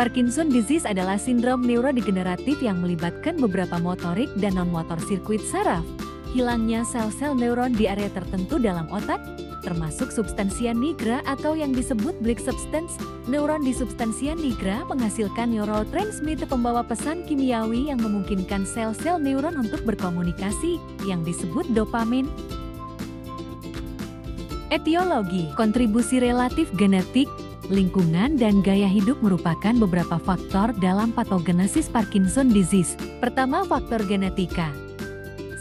Parkinson disease adalah sindrom neurodegeneratif yang melibatkan beberapa motorik dan non-motor sirkuit saraf. Hilangnya sel-sel neuron di area tertentu dalam otak, termasuk substansia nigra atau yang disebut black substance. Neuron di substansia nigra menghasilkan neurotransmitter pembawa pesan kimiawi yang memungkinkan sel-sel neuron untuk berkomunikasi, yang disebut dopamin. Etiologi, kontribusi relatif genetik, lingkungan dan gaya hidup merupakan beberapa faktor dalam patogenesis Parkinson disease. Pertama, faktor genetika.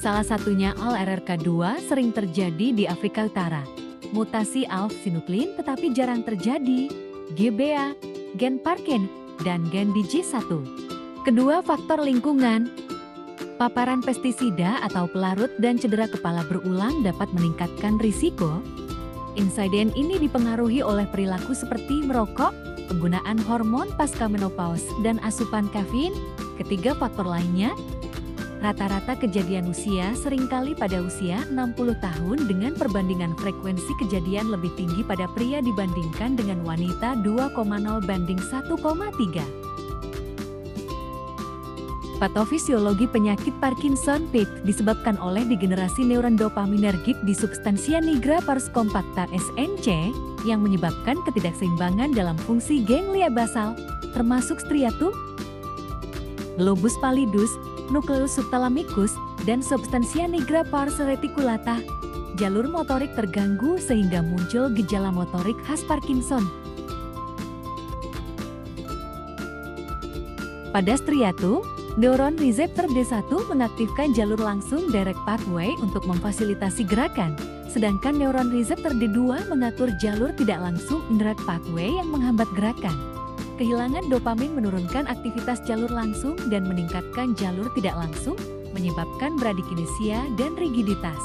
Salah satunya ALRRK2 sering terjadi di Afrika Utara. Mutasi alpha-synuclein tetapi jarang terjadi, GBA, gen Parkin, dan gen DJ1. Kedua, faktor lingkungan. Paparan pestisida atau pelarut dan cedera kepala berulang dapat meningkatkan risiko. Insiden ini dipengaruhi oleh perilaku seperti merokok, penggunaan hormon pasca menopause, dan asupan kafein. Ketiga, faktor lainnya. Rata-rata kejadian usia seringkali pada usia 60 tahun dengan perbandingan frekuensi kejadian lebih tinggi pada pria dibandingkan dengan wanita 2,0 banding 1,3. Patofisiologi penyakit Parkinson PIP disebabkan oleh degenerasi neuron dopaminergik di substansia nigra pars compacta SNC yang menyebabkan ketidakseimbangan dalam fungsi ganglia basal, termasuk striatum, globus pallidus, nukleus subthalamikus, dan substansia nigra pars reticulata. Jalur motorik terganggu sehingga muncul gejala motorik khas Parkinson. Pada striatum, neuron reseptor D1 mengaktifkan jalur langsung direct pathway untuk memfasilitasi gerakan, sedangkan neuron reseptor D2 mengatur jalur tidak langsung indirect pathway yang menghambat gerakan. Kehilangan dopamin menurunkan aktivitas jalur langsung dan meningkatkan jalur tidak langsung, menyebabkan bradykinesia dan rigiditas.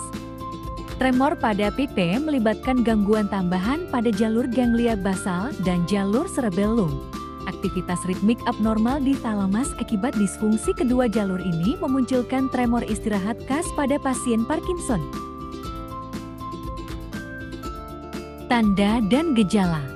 Tremor pada PP melibatkan gangguan tambahan pada jalur ganglia basal dan jalur cerebellum. Aktivitas ritmik abnormal di talamas akibat disfungsi kedua jalur ini memunculkan tremor istirahat khas pada pasien Parkinson. Tanda dan gejala.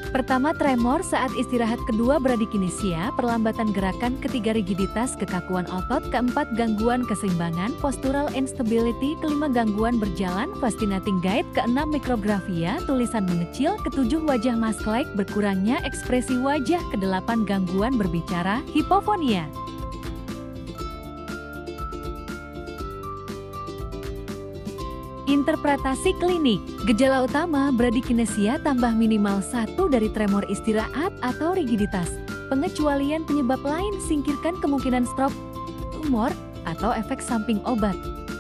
Pertama, tremor saat istirahat. Kedua, bradykinesia, perlambatan gerakan. Ketiga, rigiditas, kekakuan otot. Keempat, gangguan keseimbangan, postural instability. Kelima, gangguan berjalan, fascinating gait. Keenam, mikrografia, tulisan mengecil. Ketujuh, wajah mask-like, berkurangnya ekspresi wajah. Kedelapan, gangguan berbicara, hipofonia. Interpretasi klinik. Gejala utama bradykinesia tambah minimal 1 dari tremor istirahat atau rigiditas. Pengecualian penyebab lain, singkirkan kemungkinan stroke, tumor, atau efek samping obat.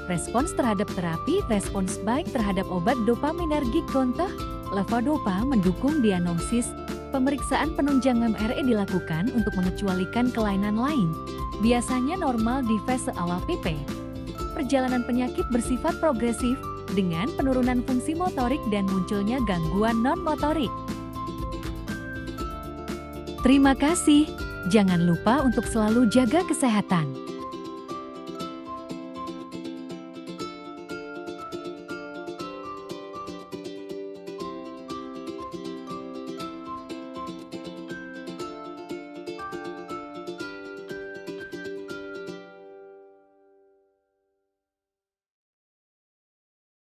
Respons terhadap terapi, respons baik terhadap obat dopaminergik. Contoh, levodopa mendukung diagnosis. Pemeriksaan penunjang MRE dilakukan untuk mengecualikan kelainan lain. Biasanya normal di fase awal PP. Perjalanan penyakit bersifat progresif, dengan penurunan fungsi motorik dan munculnya gangguan non-motorik. Terima kasih. Jangan lupa untuk selalu jaga kesehatan.